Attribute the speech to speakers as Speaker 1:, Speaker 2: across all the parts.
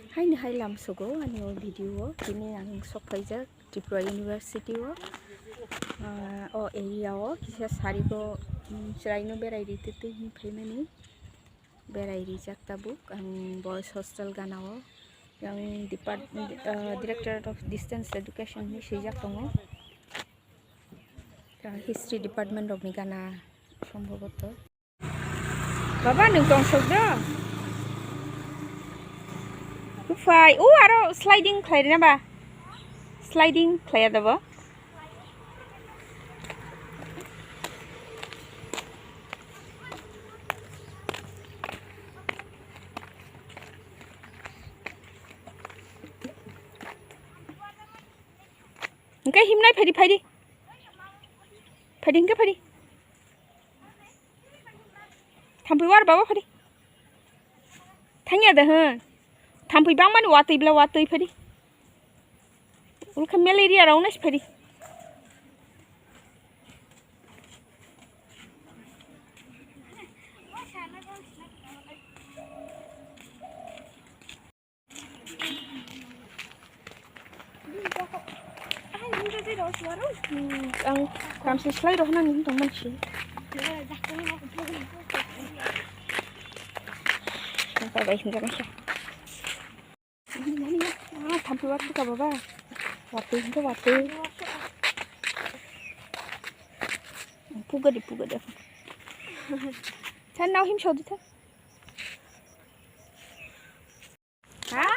Speaker 1: Hai hai lam sogo ani o video kini ang sokpaijak Tripura University o area o kisa Sarikgo chwraino berai ritete himrimani berai rijak tabuk ang boys hostel ganao yang Directorate of Distance Education ni sijak tongo History Department of Gana সম্ভবত Baba nung tong sogda Ufai, aro sliding play na ba? Sliding play ada ba? Engkai himnai phadi phadi. Phadi engkai phadi. Thampai war baba phadi. Thangi ada ha. Thampai bang mani watui bla watui phadi. Ulka malaria raunas phadi. Ang kamsi slide roh na ning tong mansi. Sampai baik enggak masya. Ini thampai waktu ka baba. Waktu itu waktu. Puga di. Tan now him show dita. Ha?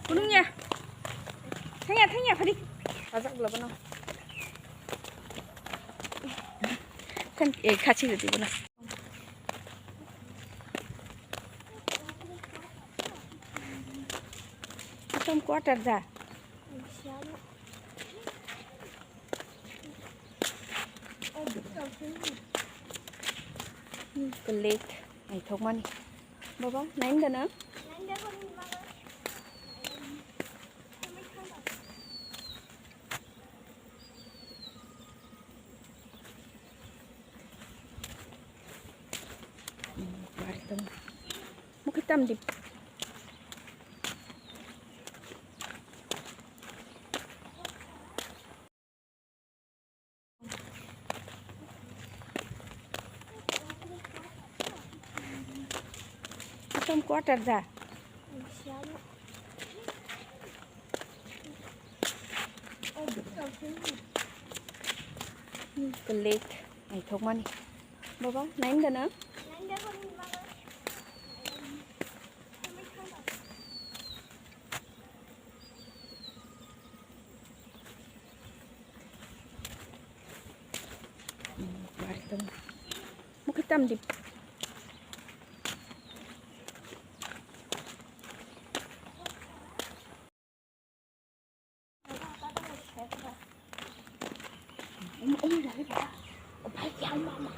Speaker 1: Gunungnya. Tanya phadi. Ajak bela bana. Kan khachi jadi bana. Some quarter da. The lake. Ay thong mani. Baba, nain da na? Mukitam di some quarter da. The lake. Ay thong mani. Baba, nain da na? Mukitam di dari baba. Baik ya mama.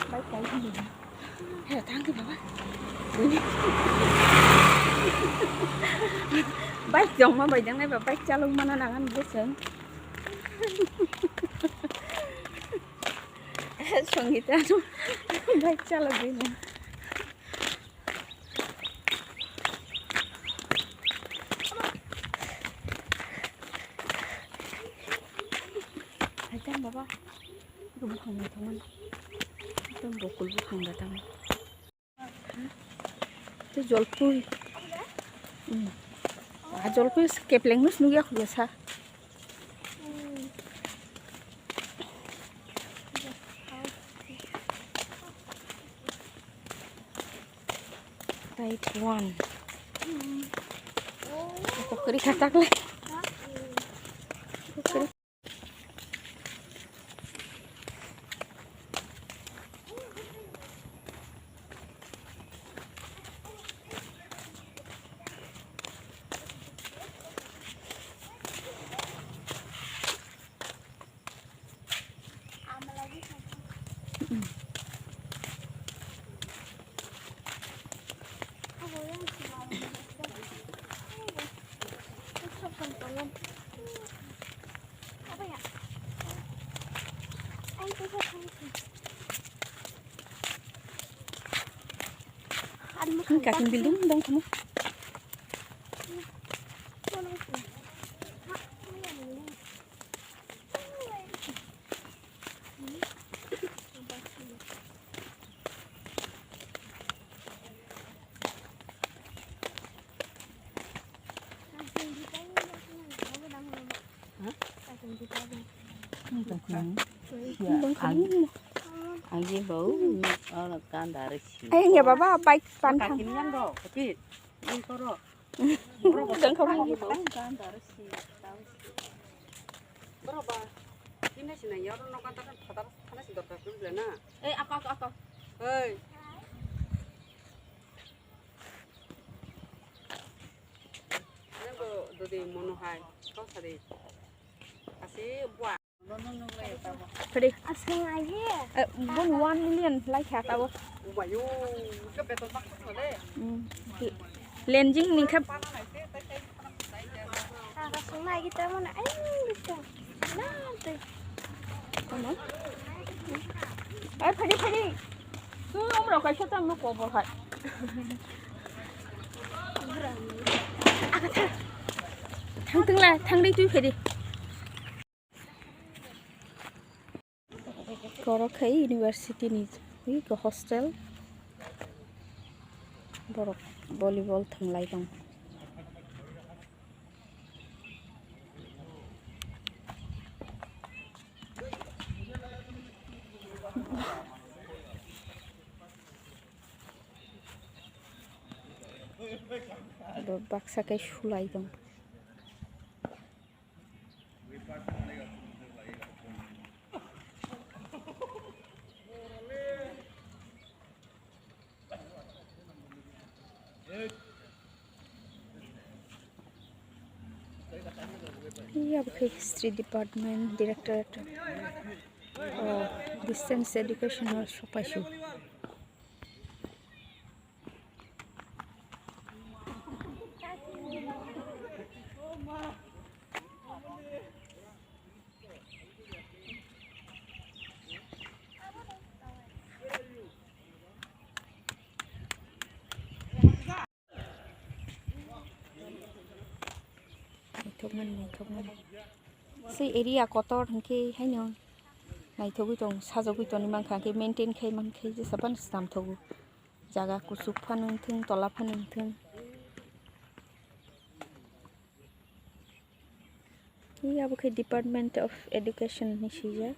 Speaker 1: Baik kayak gini. Heh, tangki baba. Baik dong mama baik jangan baba baik calon mana nangan beseng. Songita tuh baik calon gini. Ajan baba. Bukan teman. Itu bokul bukan datang. Itu jolpuy. Jolpuy kepleng nus nugi aku biasa. Type 1. Aku kiri katak lah. Kakin bildung dong kamu.
Speaker 2: Anjing bau kan dari sini.
Speaker 1: Ay, nggak apa-apa, baik pantang.
Speaker 2: Kaki kan dong, kecil. Ini koro.
Speaker 1: Dan kamu
Speaker 2: Anjing bau kan dari sini. Berapa? Ini sih nih, orang nak katakan kata sih dokter dulu lah na. Apa? Hei. Ini do di monohai. Kau tadi. Kasih buah.
Speaker 1: Tadi.
Speaker 3: Asing aja.
Speaker 1: Bun 1 million like hat tao.
Speaker 2: Bayu, cái bê tông bắc rồi đấy.
Speaker 1: Lenjing nih kap.
Speaker 3: Asing lagi kita mana? Bisa. Nanti.
Speaker 1: Mana? Padi. Su ông đâu cái chất nó có bao hạt. Thằng đi tuy phải đi. Sarikgo University ni ke hostel borok volleyball thanglai dong. Baksa kai sulai dong. Yeah, okay. History Department Directorate Distance Education or Shopashu. Thokman si area kotor hangke haino nai thogi tong sajogui toni mangkha ke maintain khai mangkhe je saban stam thogu jaga kusuk phanung thing tola phanung thing iya bukai Department of Education ni sija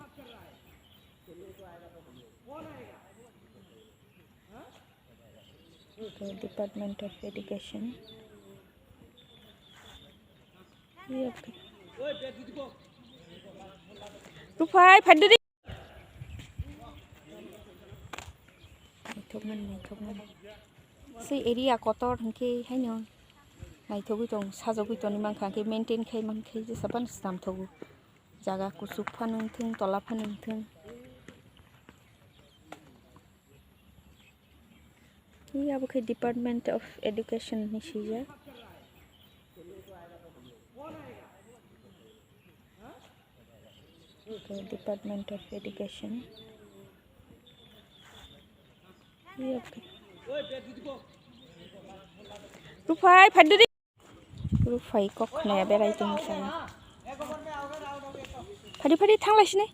Speaker 1: Department of Education. Iya bukai Rufai phadri thokman si area kotor hangke haino nai thogi tong sajogui toni mangkha ke maintain khai mangkhe je saban stam thogu jaga kusuk phanung thing tola phanung thing iya bukai Department of Education ni sija Department of Education. Iya bukai Rufai phadri Rufai kok naya berai tung sana phadi thangla sini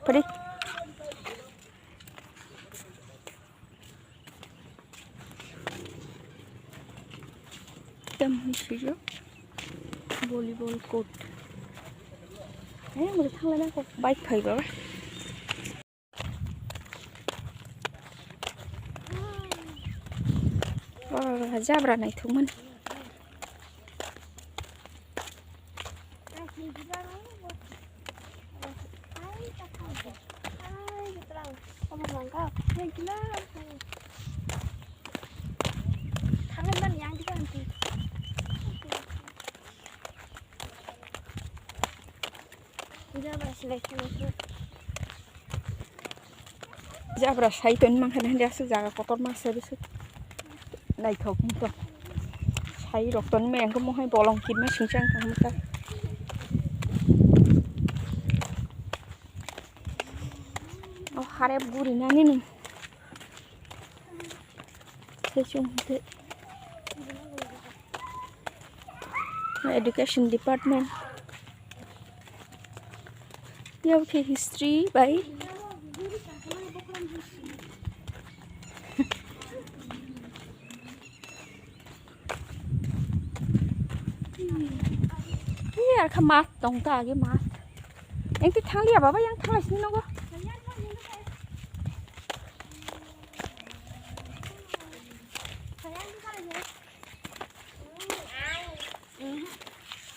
Speaker 1: phadi Hijo volleyball court mudah thangla na kok bike phai ba jabra nai thukman Jabra sai ton mangkhan dia su jaga kotor ma se bisu nai thok mu to sai rok ton meng ko mo hai bolong kin ma singchang ka mu ta harap guringan ini. Sejumlah education department. Ya udah history baik. Iya, kemas dong tak lagi mas. Yang kita lihat apa yang terus ini nopo?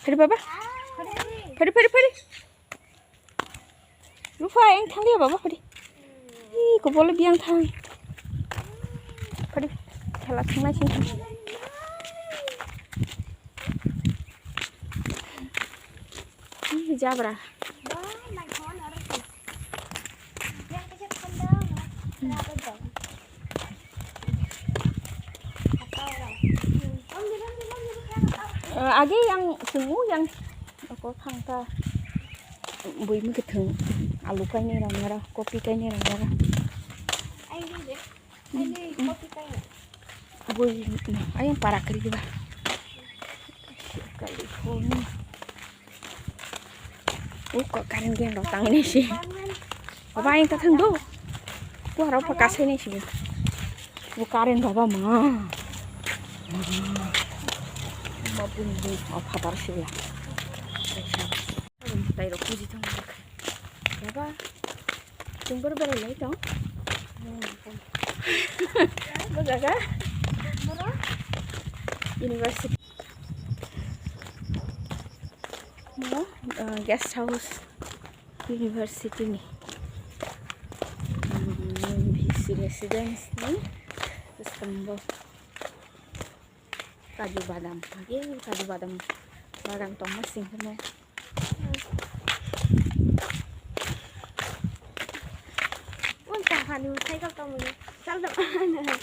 Speaker 1: Pergi baba? Pergi. Lupa yang thang lihat baba pergi. Ih, kau boleh biang thang. Pergi, kelak thang lagi. Ih, jabra. Agi yang semua yang aku thangta bui mi ketheng alu kai ni rang kopi kai ni rang
Speaker 3: kopi kayak.
Speaker 1: bui ayam para kali juga California. Kok karen gen datang ini sih. Apa yang ketheng do? Gua harap pakai ini sih. Gua karen baba mah. Mabun bu apa tar sih lah. Tay ro puji thang. Baba. Tumbar bare lai dong. Baga. University. Mau guest house university nih. Visi residence nih. Terus kembali kaju badam barang Thomas sing semua.
Speaker 3: Untuk hari saya kau tahu ni, salah mana?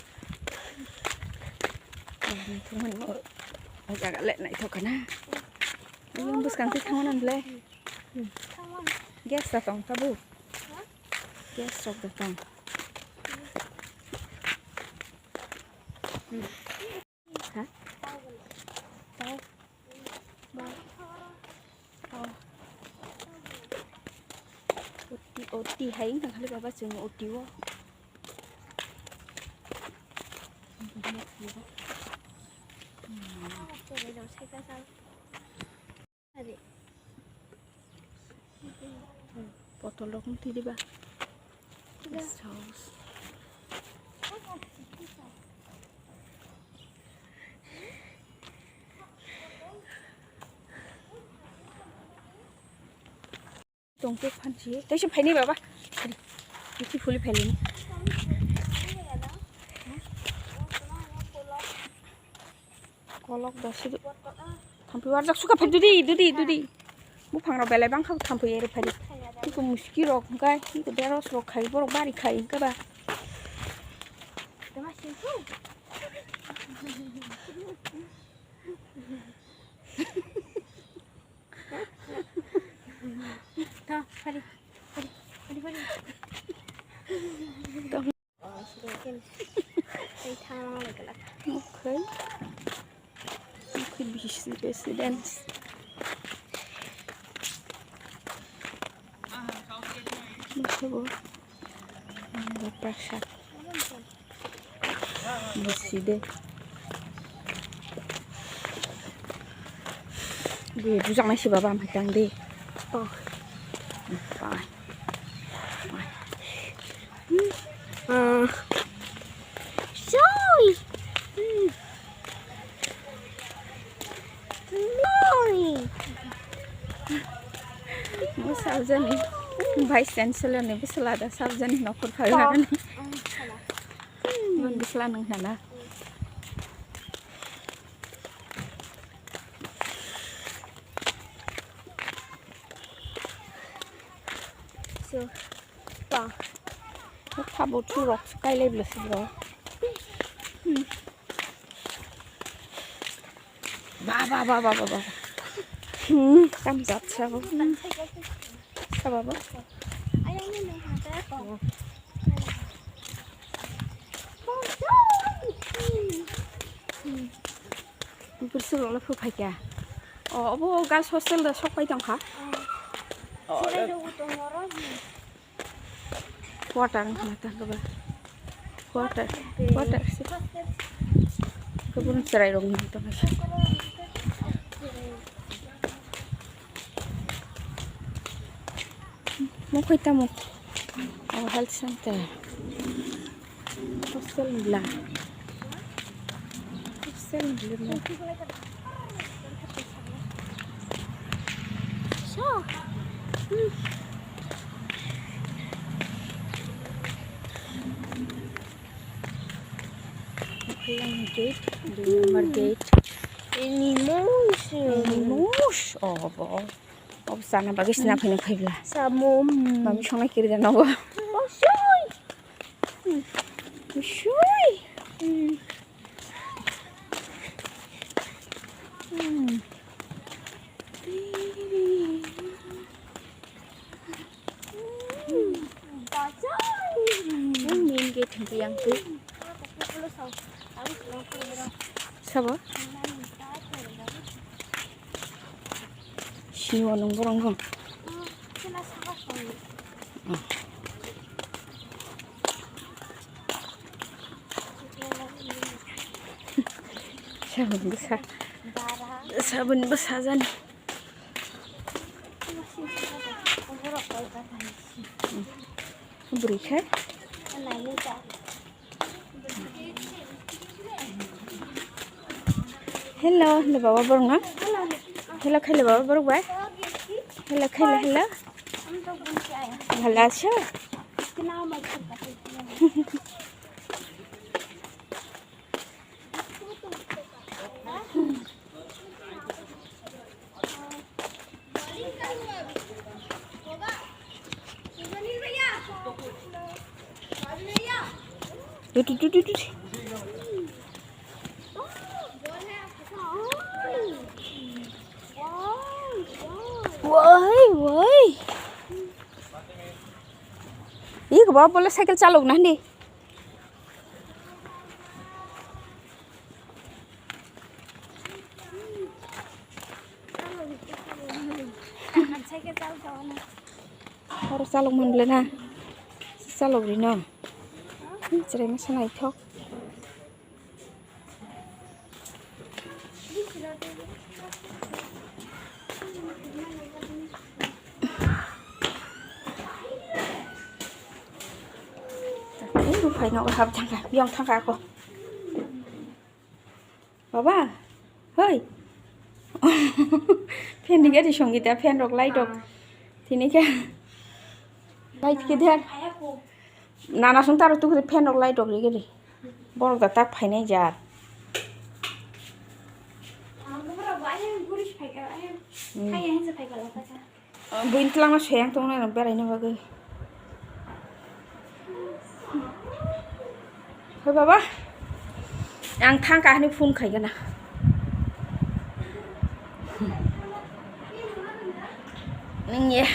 Speaker 1: Cuman mau agak lek nak itu kan? Yang bus kanti tangan le. Gas datang tabu. Gas sok datang. Hah? Tahu. Oti hay thằng kali baba sing oti wo. Botol lokong ti di ba? Guest house. Tunggu panci. Tapi siapa ini baba? Ini fully pelin. Kolok dah situ. Tampil warjak suka peduli. Mu pangrau belai bang kau tampil air padi. Iku muski rok kai, iku deros rok kai, borok bari kai ke ba.
Speaker 3: Tahu, padi.
Speaker 1: Okay. Could be residence. Masuk. Berprasat. Masjid. Gue busuk masih bapa macam deh. Oh.
Speaker 3: Sorry.
Speaker 1: Mau salja nih, Vice Chancellor nih bisa ada salja nih nopor kalian nih. Bisa nang sana.
Speaker 3: So, bang.
Speaker 1: Kamu tuh rock sekali lebih sih bro. Ba. Kamu zat siapa? Siapa?
Speaker 3: ayangnya nih ada kok.
Speaker 1: Bersih lah fukai ya. Oh, bu gas hostel dah sok dong ha?
Speaker 3: Sini ada utang orang.
Speaker 1: Water mana tak kabar? Water sih. Kebun serai dong itu masih. Mau kita mau. Oh, health center. Hostel lah. Hostel lah.
Speaker 3: So.
Speaker 1: Yang gate, di nomor gate.
Speaker 3: Ini mus.
Speaker 1: Oh, sana bagus na pinapayla.
Speaker 3: Samum.
Speaker 1: Mami siya kiri dan ako.
Speaker 3: Shuy.
Speaker 1: Shuy. Yang main gate itu yang tu. Siapa? Siwa nunggu. Sabun besar jan. Beri kan? Hello, le bawa baru na? Hello, le bawa baru ba? Hello. Hello acha? Duduk. Woi. Ih, ke bawah boleh cycle calung nanti. Harus calung mana beli na? Calung ni na. Cerai macam mana itu? Phải nó học thằng cả, biong thằng cả cô. Baba, hơi. Pen đi cái thì xong người ta pen được like được. Thì này cái like cái thế. Nana chúng ta rồi pen được like được cái gì. Bỏ được ta phải này giờ. Buin telang nó sayang tuh nih nampak ini bagus. Thôi baba, ăn thang cả này phun khẩy cái nào. Nè.